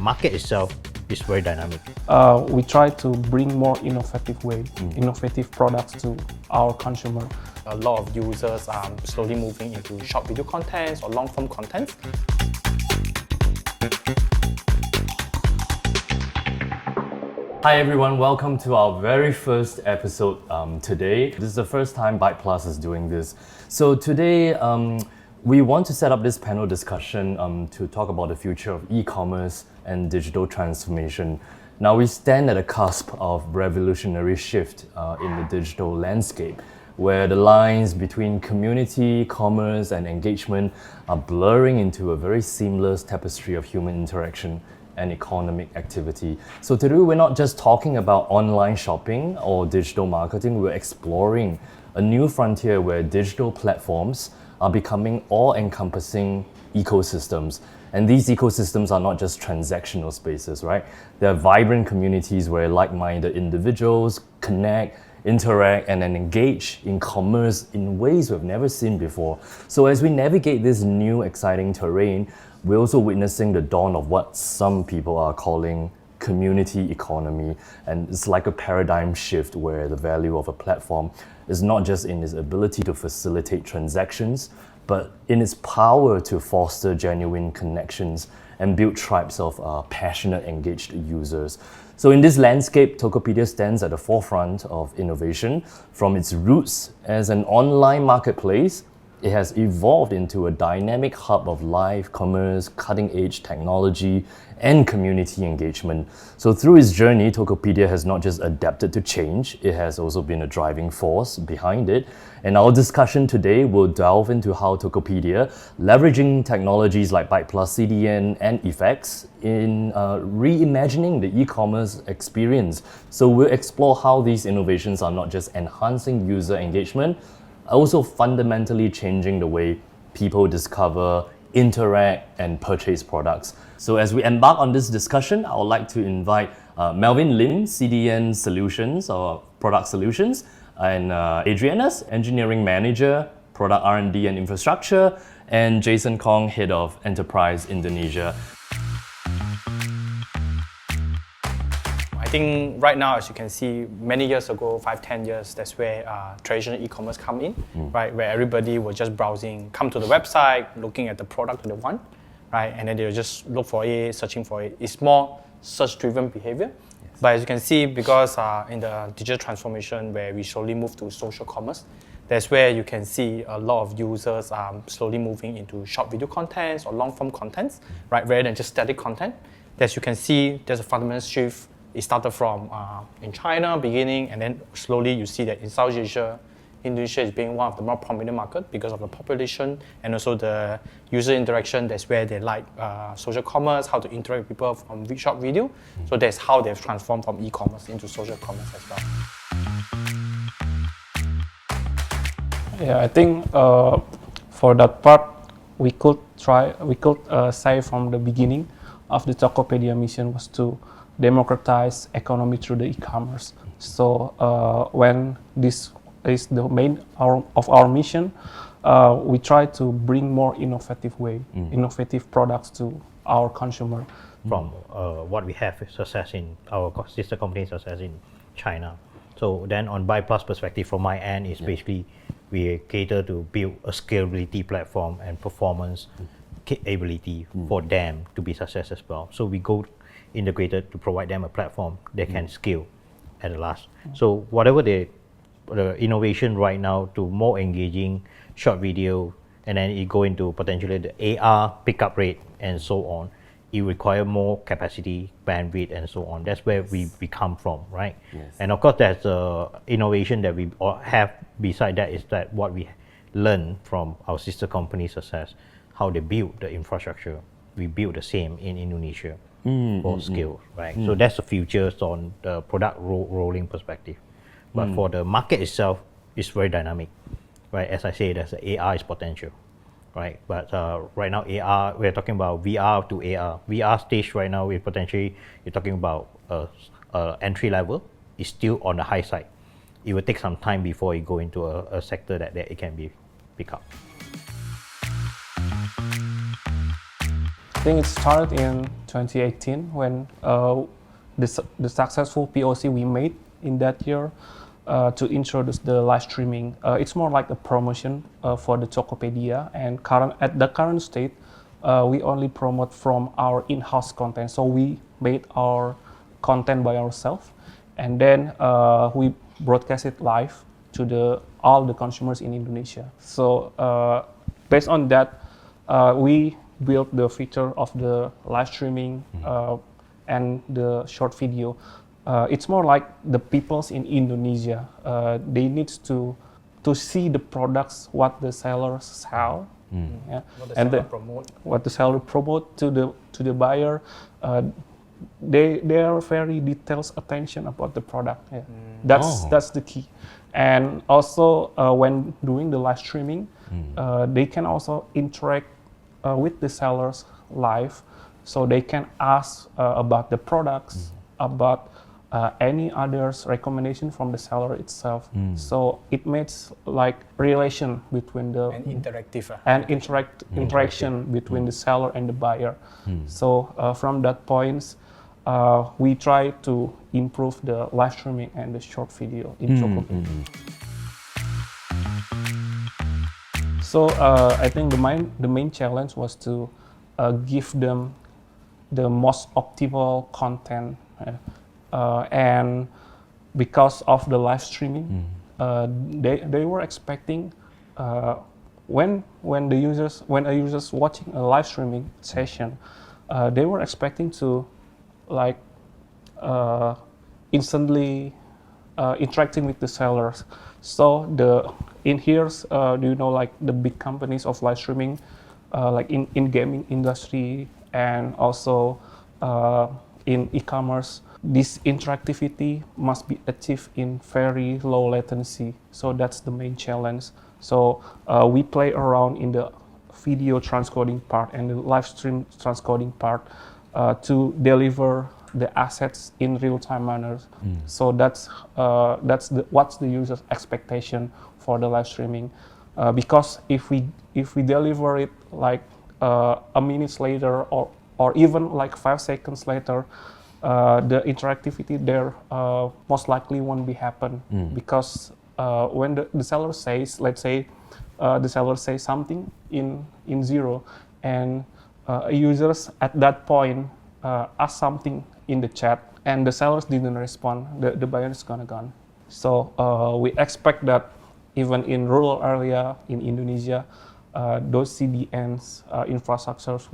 market itself is very dynamic. We try to bring more innovative products to our consumer. A lot of users are slowly moving into short video contents or long-form contents. Hi everyone, welcome to our very first episode today. This is the first time BytePlus is doing this. So today we want to set up this panel discussion to talk about the future of e-commerce and digital transformation. Now we stand at a cusp of revolutionary shift in the digital landscape, where the lines between community, commerce and engagement are blurring into a very seamless tapestry of human interaction and economic activity. So today we're not just talking about online shopping or digital marketing, we're exploring a new frontier where digital platforms are becoming all-encompassing ecosystems. And these ecosystems are not just transactional spaces, right? They're vibrant communities where like-minded individuals connect, interact, and then engage in commerce in ways we've never seen before. So as we navigate this new exciting terrain, we're also witnessing the dawn of what some people are calling community economy. And it's like a paradigm shift where the value of a platform is not just in its ability to facilitate transactions, but in its power to foster genuine connections and build tribes of passionate, engaged users. So in this landscape, Tokopedia stands at the forefront of innovation. From its roots as an online marketplace, it has evolved into a dynamic hub of live commerce, cutting-edge technology, and community engagement. So through its journey, Tokopedia has not just adapted to change, it has also been a driving force behind it. And our discussion today will delve into how Tokopedia, leveraging technologies like BytePlus CDN and effects in reimagining the e-commerce experience. So we'll explore how these innovations are not just enhancing user engagement, also fundamentally changing the way people discover, interact, and purchase products. So as we embark on this discussion, I would like to invite Melvin Lim, CDN Solutions or Product Solutions, and Adriana's Engineering Manager, Product R&D and Infrastructure, and Jason Kong, Head of Enterprise Indonesia. I think right now, as you can see, many years ago, 5-10 years, that's where traditional e-commerce come in, right? Where everybody was just browsing, come to the website, looking at the product that they want, right? And then they'll just look for it, searching for it. It's more search-driven behavior. Yes. But as you can see, because in the digital transformation where we slowly move to social commerce, that's where you can see a lot of users slowly moving into short video contents or long-form contents, right? Rather than just static content. As you can see, there's a fundamental shift. It started from in China beginning, and then slowly you see that in South Asia, Indonesia is being one of the more prominent markets because of the population and also the user interaction. That's where they like social commerce, how to interact with people from short video. So that's how they've transformed from e-commerce into social commerce as well. Yeah, I think for that part, we could say from the beginning of the Tokopedia mission was to democratize economy through the e-commerce. So when this is the main of our mission, we try to bring more innovative products to our consumer. From what we have success in our sister companies success in China. So then on BytePlus perspective, from my end, is basically we cater to build a scalability platform and performance capability for them to be success as well. So we go integrated to provide them a platform they can scale at the last. So whatever the innovation right now to more engaging short video, and then it go into potentially the AR pickup rate and so on, it require more capacity, bandwidth, and so on. That's where we come from, right? Yes. And of course, there's innovation that we have beside that is that what we learn from our sister company success, how they build the infrastructure. We build the same in Indonesia for scale, right? So that's the futures on the product rolling perspective. But for the market itself, it's very dynamic, right? As I say, there's AR is potential, right? But right now, AR, we're talking about VR to AR. VR stage right now, you're talking about entry level, is still on the high side. It will take some time before it go into a sector that it can be picked up. think it started in 2018 when the successful POC we made in that year to introduce the live streaming. It's more like a promotion for the Tokopedia, and at the current state, we only promote from our in-house content. So we made our content by ourselves, and then we broadcast it live to all the consumers in Indonesia. So based on that, we built the feature of the live streaming and the short video. It's more like the peoples in Indonesia. They need to see the products what the sellers sell, yeah, what the seller promote to the buyer. They are very detailed attention about the product. Yeah. That's the key. And also when doing the live streaming, they can also interact with the sellers live, so they can ask about the products, about any others recommendation from the seller itself. So it makes like relation between the interaction between the seller and the buyer. So from that point, we try to improve the live streaming and the short video in Tokopedia. So I think the main challenge was to give them the most optimal content, and because of the live streaming, they were expecting when a user's watching a live streaming session, they were expecting to like instantly interacting with the sellers. So like the big companies of live streaming, like in gaming industry and also in e-commerce, this interactivity must be achieved in very low latency. So that's the main challenge. So we play around in the video transcoding part and the live stream transcoding part to deliver the assets in real-time manner. So that's what's the user's expectation for the live streaming. Because if we deliver it like a minute later or even like 5 seconds later, the interactivity there most likely won't be happen, because when the seller says, let's say the seller says something in zero, and users at that point ask something in the chat and the sellers didn't respond, the buyer is gone. So we expect that even in rural area in Indonesia, those CDNs infrastructures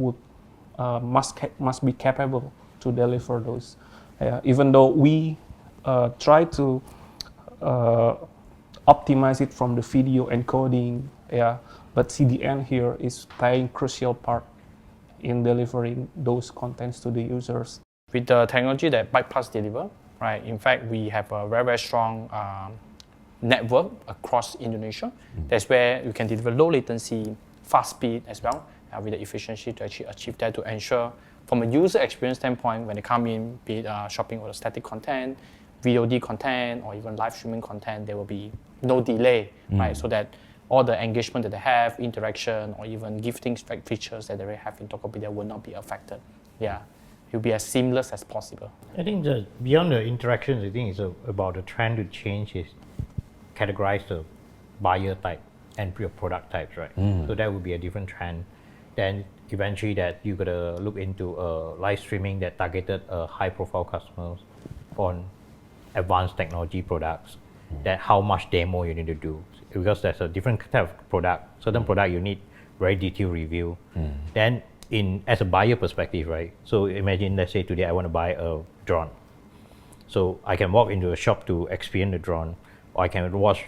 must be capable to deliver those. Even though we try to optimize it from the video encoding, but CDN here is playing crucial part in delivering those contents to the users. With the technology that BytePlus deliver, right? In fact, we have a very, very strong network across Indonesia. That's where you can deliver low latency, fast speed as well, with the efficiency to actually achieve that, to ensure from a user experience standpoint, when they come in, be it shopping or static content, VOD content, or even live streaming content, there will be no delay, right? So that all the engagement that they have, interaction, or even gifting features that they have in Tokopedia will not be affected. Yeah, it will be as seamless as possible. I think beyond the interactions, I think it's about the trend to change is categorize the buyer type and your product types, right? So that would be a different trend. Then eventually that you gotta look into live streaming that targeted high-profile customers on advanced technology products. That how much demo you need to do, because there's a different type of product. Certain product you need very detailed review. Then as a buyer perspective, right? So imagine, let's say today I want to buy a drone. So I can walk into a shop to experience the drone, or I can watch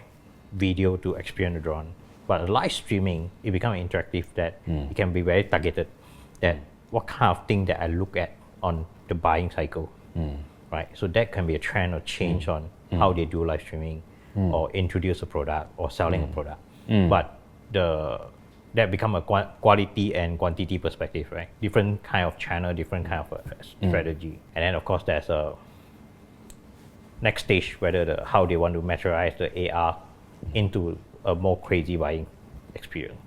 video to experience the drone. But live streaming, it becomes interactive, that it can be very targeted, that what kind of thing that I look at on the buying cycle, right? So that can be a trend or change on how they do live streaming or introduce a product or selling a product. But that become a quality and quantity perspective, right? Different kind of channel, different kind of strategy. And then of course there's a next stage, whether how they want to materialize the AR into a more crazy buying experience.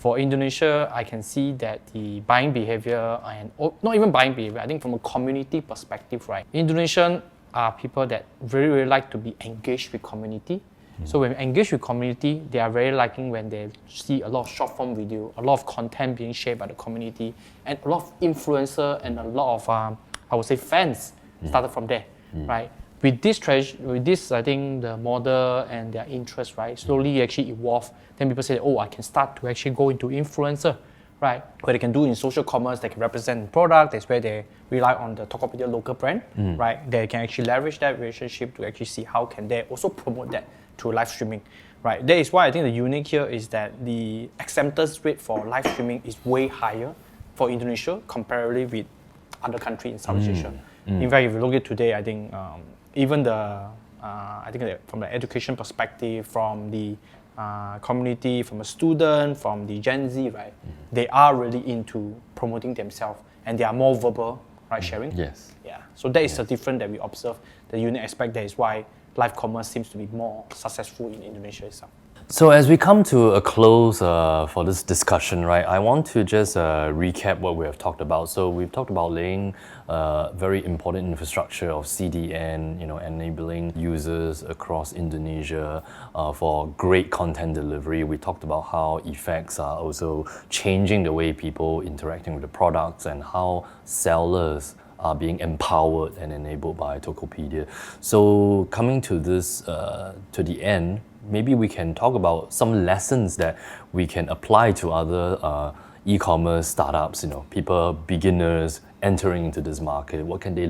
For Indonesia, I can see that the buying behavior and not even buying behavior, I think from a community perspective, right? Indonesian are people that really like to be engaged with community. So when we engage with community, they are very liking when they see a lot of short form video, a lot of content being shared by the community, and a lot of influencer and a lot of, I would say, fans started from there, right? With this, I think the model and their interest, right, slowly actually evolve. Then people say, oh, I can start to actually go into influencer, right? Where they can do in social commerce, they can represent product. That's where they rely on the Tokopedia local brand, right? They can actually leverage that relationship to actually see how can they also promote that through live streaming, right? That is why I think the unique here is that the acceptance rate for live streaming is way higher for Indonesia comparatively with other countries in Southeast Asia. In fact, if you look at today, I think even I think from the education perspective, from the community, from a student, from the Gen Z, right, they are really into promoting themselves and they are more verbal, right, sharing. Yes. Yeah. So that is the difference that we observe. The unique aspect that is why live commerce seems to be more successful in Indonesia itself. So as we come to a close for this discussion, right, I want to just recap what we have talked about. So we've talked about laying very important infrastructure of CDN, enabling users across Indonesia for great content delivery. We talked about how effects are also changing the way people interacting with the products and how sellers are being empowered and enabled by Tokopedia. So coming to this, to the end, maybe we can talk about some lessons that we can apply to other e-commerce startups, people, beginners entering into this market. What can they